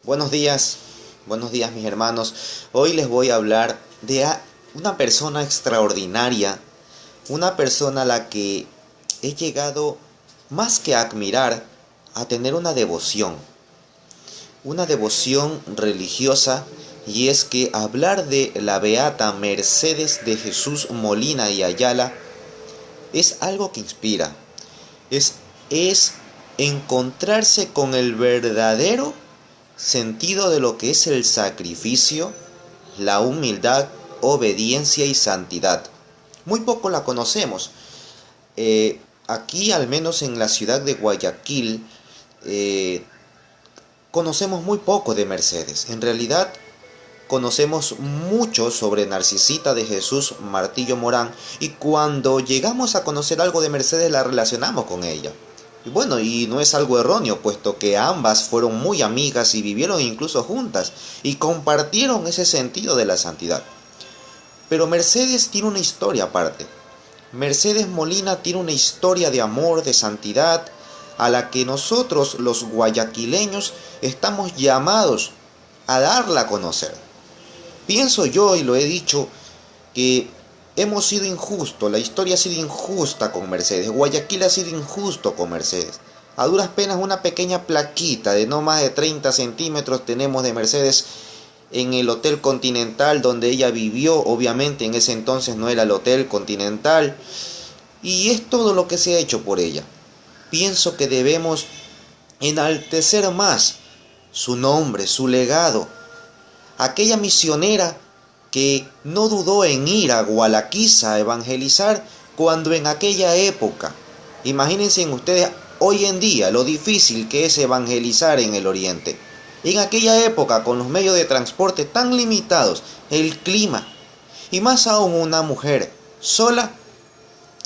Buenos días mis hermanos. Hoy les voy a hablar de una persona extraordinaria, una persona a la que he llegado más que a admirar, a tener una devoción religiosa, y es que hablar de la beata Mercedes de Jesús Molina y Ayala es algo que inspira, es encontrarse con el verdadero sentido de lo que es el sacrificio, la humildad, obediencia y santidad. Muy poco la conocemos. Aquí, al menos en la ciudad de Guayaquil, conocemos muy poco de Mercedes. En realidad, conocemos mucho sobre Narcisita de Jesús Martillo Morán, y cuando llegamos a conocer algo de Mercedes la relacionamos con ella. Y bueno, y no es algo erróneo, puesto que ambas fueron muy amigas y vivieron incluso juntas y compartieron ese sentido de la santidad. Pero Mercedes tiene una historia aparte. Mercedes Molina tiene una historia de amor, de santidad, a la que nosotros los guayaquileños estamos llamados a darla a conocer. Pienso yo, y lo he dicho, que hemos sido injustos, la historia ha sido injusta con Mercedes, Guayaquil ha sido injusto con Mercedes. A duras penas una pequeña plaquita de no más de 30 centímetros tenemos de Mercedes en el Hotel Continental donde ella vivió. Obviamente en ese entonces no era el Hotel Continental, y es todo lo que se ha hecho por ella. Pienso que debemos enaltecer más su nombre, su legado. Aquella misionera que no dudó en ir a Gualaquiza a evangelizar, cuando en aquella época, imagínense ustedes hoy en día lo difícil que es evangelizar en el Oriente. En aquella época, con los medios de transporte tan limitados, el clima, y más aún una mujer sola,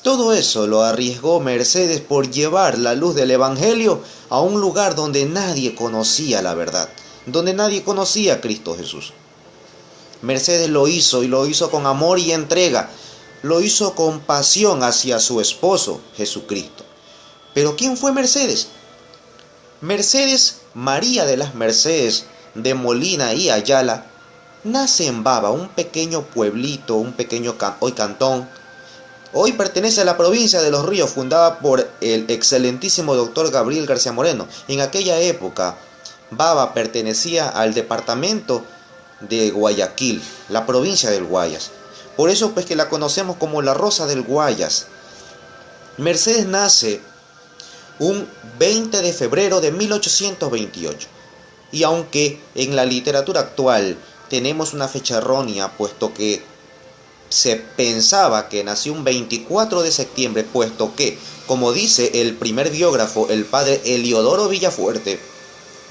todo eso lo arriesgó Mercedes por llevar la luz del Evangelio a un lugar donde nadie conocía la verdad, donde nadie conocía a Cristo Jesús. Mercedes lo hizo, y lo hizo con amor y entrega, lo hizo con pasión hacia su esposo Jesucristo. Pero ¿quién fue Mercedes? Mercedes María de las Mercedes de Molina y Ayala nace en Baba, un pequeño pueblito, un pequeño hoy cantón. Hoy pertenece a la provincia de Los Ríos, fundada por el excelentísimo doctor Gabriel García Moreno. En aquella época, Baba pertenecía al departamento de Guayaquil, la provincia del Guayas. Por eso pues que la conocemos como la Rosa del Guayas. Mercedes nace un 20 de febrero de 1828. Y aunque en la literatura actual tenemos una fecha errónea, puesto que se pensaba que nació un 24 de septiembre, puesto que, como dice el primer biógrafo, el padre Eliodoro Villafuerte,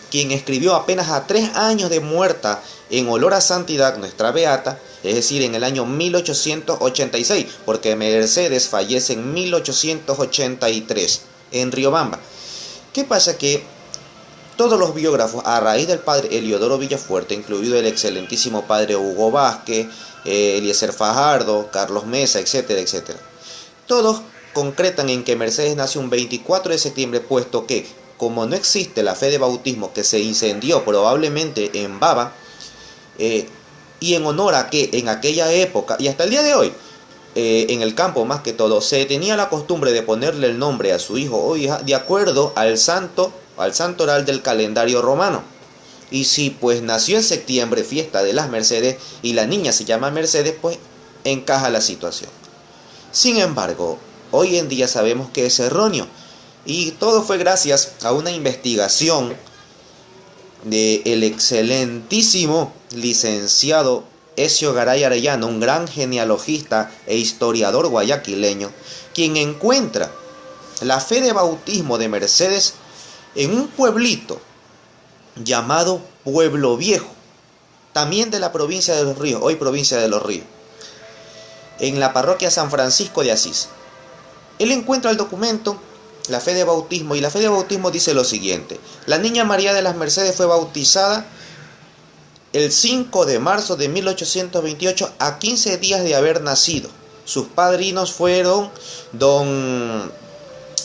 quien escribió apenas a 3 años de muerta en olor a santidad nuestra beata, es decir, en el año 1886, porque Mercedes fallece en 1883 en Riobamba. ¿Qué pasa? Que todos los biógrafos, a raíz del padre Eliodoro Villafuerte, incluido el excelentísimo padre Hugo Vázquez, Eliezer Fajardo, Carlos Mesa, etcétera, etcétera, todos concretan en que Mercedes nació un 24 de septiembre, puesto que, como no existe la fe de bautismo, que se incendió probablemente en Baba, y en honor a que en aquella época, y hasta el día de hoy, en el campo más que todo, se tenía la costumbre de ponerle el nombre a su hijo o hija de acuerdo al santoral del calendario romano. Y si pues nació en septiembre, fiesta de las Mercedes, y la niña se llama Mercedes, pues encaja la situación. Sin embargo, hoy en día sabemos que es erróneo, y todo fue gracias a una investigación del excelentísimo licenciado Ezio Garay Arellano, un gran genealogista e historiador guayaquileño, quien encuentra la fe de bautismo de Mercedes en un pueblito llamado Pueblo Viejo, también de la provincia de Los Ríos, hoy provincia de Los Ríos, en la parroquia San Francisco de Asís. Él encuentra el documento, la fe de bautismo, y la fe de bautismo dice lo siguiente: la niña María de las Mercedes fue bautizada el 5 de marzo de 1828, a 15 días de haber nacido. Sus padrinos fueron don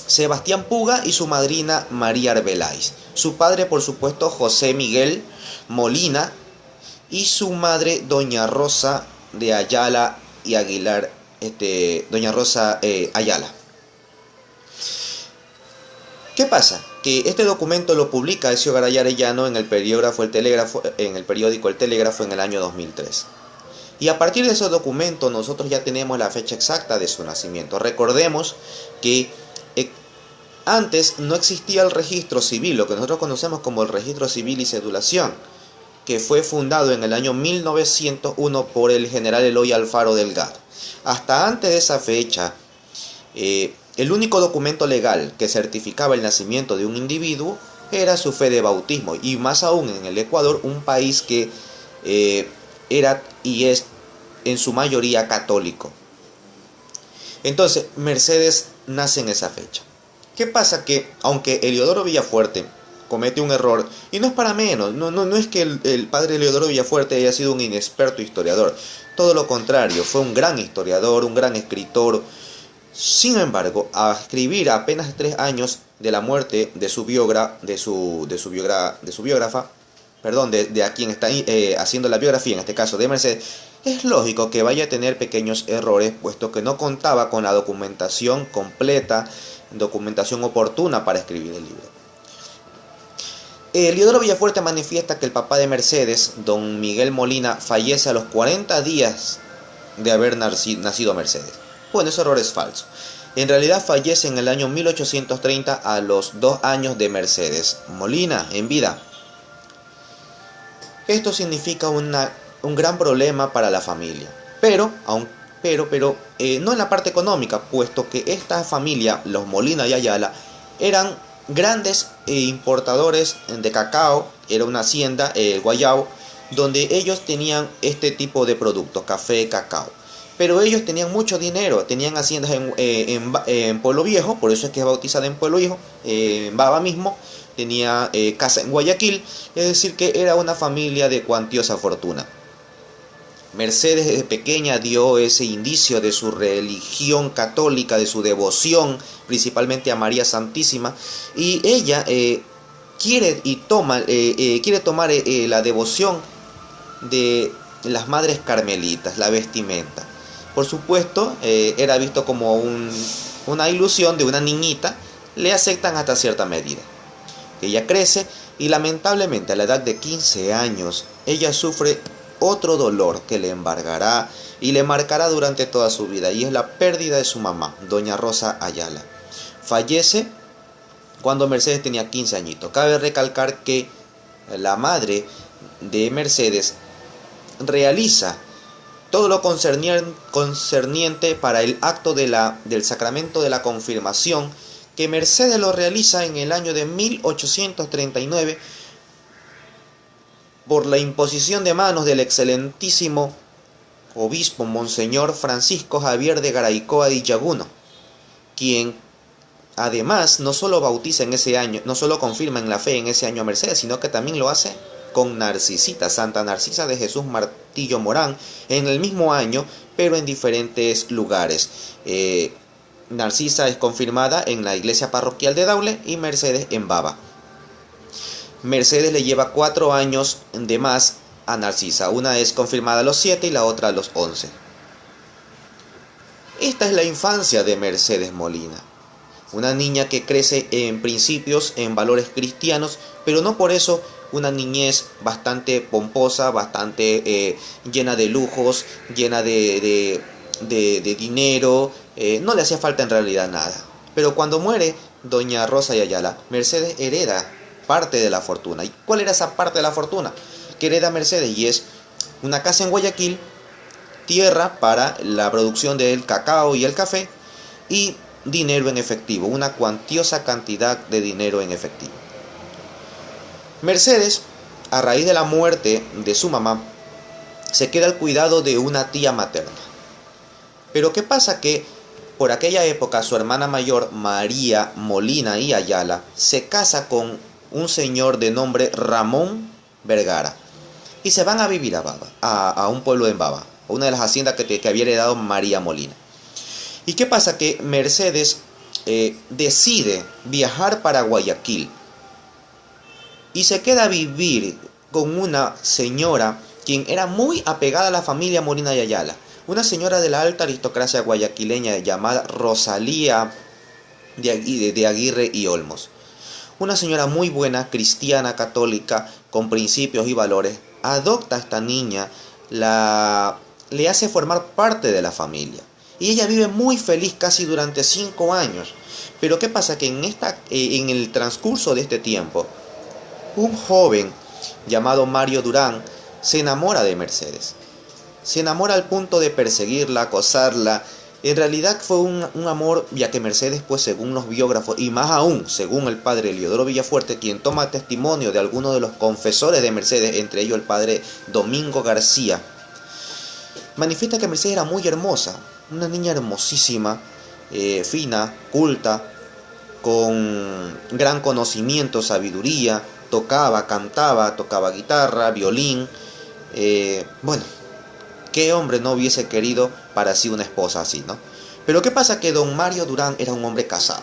Sebastián Puga y su madrina María Arbeláez. Su padre, por supuesto, José Miguel Molina y su madre, doña Rosa de Ayala y Aguilar, doña Rosa Ayala. ¿Qué pasa? Que este documento lo publica Ezio Garay Arellano en el periódico El Telégrafo en el año 2003. Y a partir de ese documento nosotros ya tenemos la fecha exacta de su nacimiento. Recordemos que antes no existía el registro civil, lo que nosotros conocemos como el registro civil y cedulación, que fue fundado en el año 1901 por el general Eloy Alfaro Delgado. Hasta antes de esa fecha, el único documento legal que certificaba el nacimiento de un individuo era su fe de bautismo, y más aún en el Ecuador, un país que era y es en su mayoría católico. Entonces, Mercedes nace en esa fecha. ¿Qué pasa? Que aunque Heliodoro Villafuerte comete un error, y no es para menos, no es que el padre Heliodoro Villafuerte haya sido un inexperto historiador, todo lo contrario, fue un gran historiador, un gran escritor. Sin embargo, a escribir a apenas 3 años de la muerte de su biógrafa, de a quien está haciendo la biografía, en este caso de Mercedes, es lógico que vaya a tener pequeños errores, puesto que no contaba con la documentación completa, documentación oportuna para escribir el libro. Heliodoro Villafuerte manifiesta que el papá de Mercedes, don Miguel Molina, fallece a los 40 días de haber nacido Mercedes. Bueno, ese error es falso. En realidad fallece en el año 1830 a los 2 años de Mercedes Molina en vida. Esto significa un gran problema para la familia, pero no en la parte económica, puesto que esta familia, los Molina y Ayala, eran grandes importadores de cacao. Era una hacienda, Guayabo, donde ellos tenían este tipo de productos, café, cacao. Pero ellos tenían mucho dinero, tenían haciendas en Pueblo Viejo, por eso es que es bautizada en Pueblo Viejo, en Baba mismo, tenía casa en Guayaquil, es decir que era una familia de cuantiosa fortuna. Mercedes desde pequeña dio ese indicio de su religión católica, de su devoción principalmente a María Santísima, y ella quiere tomar la devoción de las madres carmelitas, la vestimenta. Por supuesto, era visto como una ilusión de una niñita, le aceptan hasta cierta medida. Ella crece y lamentablemente a la edad de 15 años, ella sufre otro dolor que le embargará y le marcará durante toda su vida, y es la pérdida de su mamá, doña Rosa Ayala. Fallece cuando Mercedes tenía 15 añitos. Cabe recalcar que la madre de Mercedes realiza todo lo concerniente para el acto del sacramento de la confirmación, que Mercedes lo realiza en el año de 1839 por la imposición de manos del excelentísimo obispo Monseñor Francisco Javier de Garaycoa y Yaguno, quien además no solo bautiza en ese año, no solo confirma en la fe en ese año a Mercedes, sino que también lo hace con Narcisita, Santa Narcisa de Jesús Martillo Morán, en el mismo año, pero en diferentes lugares. Narcisa es confirmada en la iglesia parroquial de Daule y Mercedes en Baba. Mercedes le lleva 4 años de más a Narcisa. Una es confirmada a los 7 y la otra a los 11. Esta es la infancia de Mercedes Molina. Una niña que crece en principios, en valores cristianos, pero no por eso una niñez bastante pomposa, bastante llena de lujos, llena de dinero. No le hacía falta en realidad nada. Pero cuando muere doña Rosa y Ayala, Mercedes hereda parte de la fortuna. ¿Y cuál era esa parte de la fortuna que hereda Mercedes? Y es una casa en Guayaquil, tierra para la producción del cacao y el café, y dinero en efectivo, una cuantiosa cantidad de dinero en efectivo. Mercedes, a raíz de la muerte de su mamá, se queda al cuidado de una tía materna. Pero ¿qué pasa? Que por aquella época su hermana mayor, María Molina y Ayala, se casa con un señor de nombre Ramón Vergara y se van a vivir a Baba, a un pueblo en Baba, una de las haciendas que había heredado María Molina. ¿Y qué pasa? Que Mercedes decide viajar para Guayaquil y se queda a vivir con una señora quien era muy apegada a la familia Molina de Ayala, una señora de la alta aristocracia guayaquileña llamada Rosalía de Aguirre y Olmos. Una señora muy buena, cristiana, católica, con principios y valores, adopta a esta niña, le hace formar parte de la familia. Y ella vive muy feliz casi durante 5 años. Pero ¿qué pasa? Que en el transcurso de este tiempo, un joven llamado Mario Durán se enamora de Mercedes. Se enamora al punto de perseguirla, acosarla. En realidad fue un amor, ya que Mercedes, pues según los biógrafos, y más aún según el padre Eliodoro Villafuerte, quien toma testimonio de algunos de los confesores de Mercedes, entre ellos el padre Domingo García, manifiesta que Mercedes era muy hermosa, una niña hermosísima, fina, culta, con gran conocimiento, sabiduría, cantaba, tocaba guitarra, violín. Bueno, ¿qué hombre no hubiese querido para sí una esposa así, no? Pero ¿qué pasa? Que don Mario Durán era un hombre casado.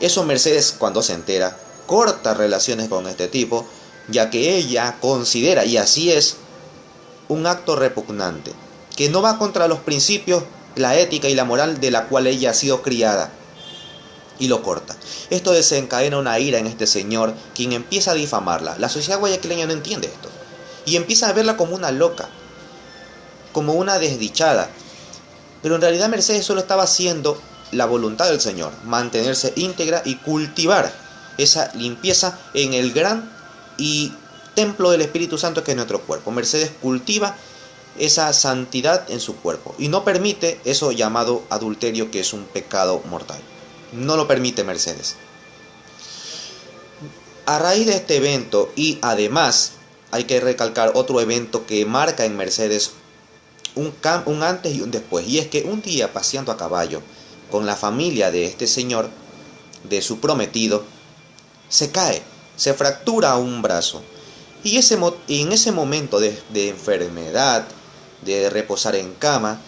Eso Mercedes, cuando se entera, corta relaciones con este tipo, ya que ella considera, y así es, un acto repugnante, que no va contra los principios, la ética y la moral de la cual ella ha sido criada, y lo corta. Esto desencadena una ira en este señor, quien empieza a difamarla. La sociedad guayaquileña no entiende esto, y empieza a verla como una loca, como una desdichada. Pero en realidad Mercedes solo estaba haciendo la voluntad del Señor, mantenerse íntegra y cultivar esa limpieza en el gran y templo del Espíritu Santo que es nuestro cuerpo. Mercedes cultiva esa santidad en su cuerpo y no permite eso llamado adulterio, que es un pecado mortal. No lo permite Mercedes. A raíz de este evento, y además hay que recalcar otro evento que marca en Mercedes un antes y un después, y es que un día paseando a caballo con la familia de este señor, de su prometido, se cae, se fractura un brazo, y en ese momento de enfermedad, de reposar en cama,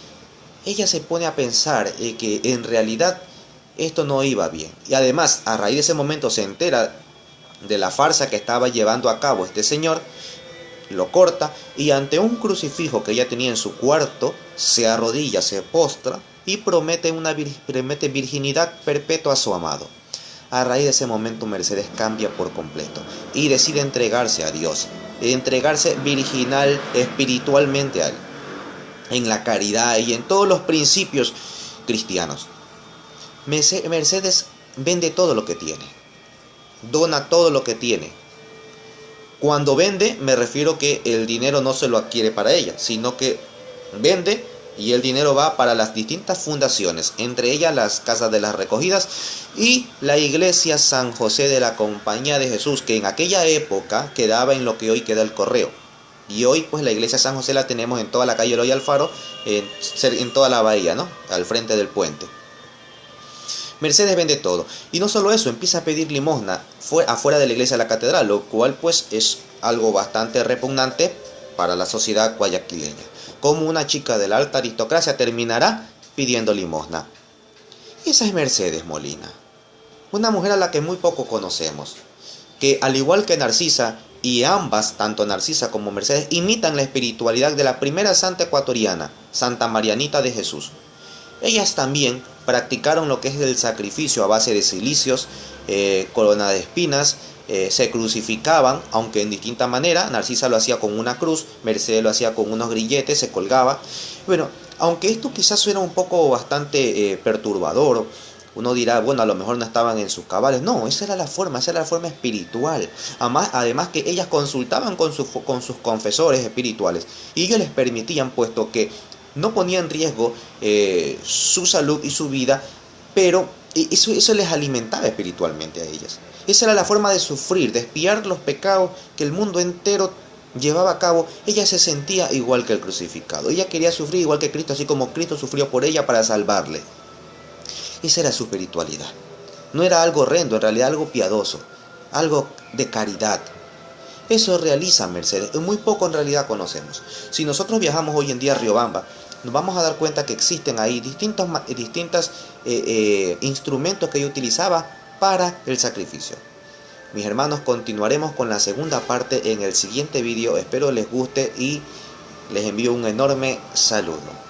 ella se pone a pensar que en realidad esto no iba bien, y además a raíz de ese momento se entera de la farsa que estaba llevando a cabo este señor, lo corta y ante un crucifijo que ella tenía en su cuarto, se arrodilla, se postra y promete virginidad perpetua a su amado. A raíz de ese momento Mercedes cambia por completo y decide entregarse a Dios, entregarse virginal espiritualmente a Él, en la caridad y en todos los principios cristianos. Mercedes vende todo lo que tiene, dona todo lo que tiene. Cuando vende, me refiero que el dinero no se lo adquiere para ella, sino que vende y el dinero va para las distintas fundaciones, entre ellas las Casas de las Recogidas y la Iglesia San José de la Compañía de Jesús, que en aquella época quedaba en lo que hoy queda el Correo. Y hoy pues la Iglesia San José la tenemos en toda la calle Eloy Alfaro, en toda la bahía, ¿no? Al frente del puente. Mercedes vende todo, y no solo eso, empieza a pedir limosna afuera de la iglesia de la catedral, lo cual pues es algo bastante repugnante para la sociedad guayaquileña. Como una chica de la alta aristocracia terminará pidiendo limosna. Esa es Mercedes Molina, una mujer a la que muy poco conocemos, que al igual que Narcisa, y ambas, tanto Narcisa como Mercedes, imitan la espiritualidad de la primera santa ecuatoriana, Santa Marianita de Jesús. Ellas también practicaron lo que es el sacrificio a base de cilicios, corona de espinas, se crucificaban, aunque en distinta manera. Narcisa lo hacía con una cruz, Mercedes lo hacía con unos grilletes, se colgaba. Bueno, aunque esto quizás suena un poco bastante perturbador, uno dirá, bueno, a lo mejor no estaban en sus cabales. No, esa era la forma espiritual. Además que ellas consultaban con sus confesores espirituales y ellos les permitían, puesto que no ponía en riesgo su salud y su vida, pero eso les alimentaba espiritualmente a ellas. Esa era la forma de sufrir, de expiar los pecados que el mundo entero llevaba a cabo. Ella se sentía igual que el crucificado. Ella quería sufrir igual que Cristo, así como Cristo sufrió por ella para salvarle. Esa era su espiritualidad. No era algo horrendo, en realidad algo piadoso, algo de caridad. Eso realiza Mercedes, muy poco en realidad conocemos. Si nosotros viajamos hoy en día a Riobamba, nos vamos a dar cuenta que existen ahí distintos instrumentos que ella utilizaba para el sacrificio. Mis hermanos, continuaremos con la segunda parte en el siguiente vídeo. Espero les guste y les envío un enorme saludo.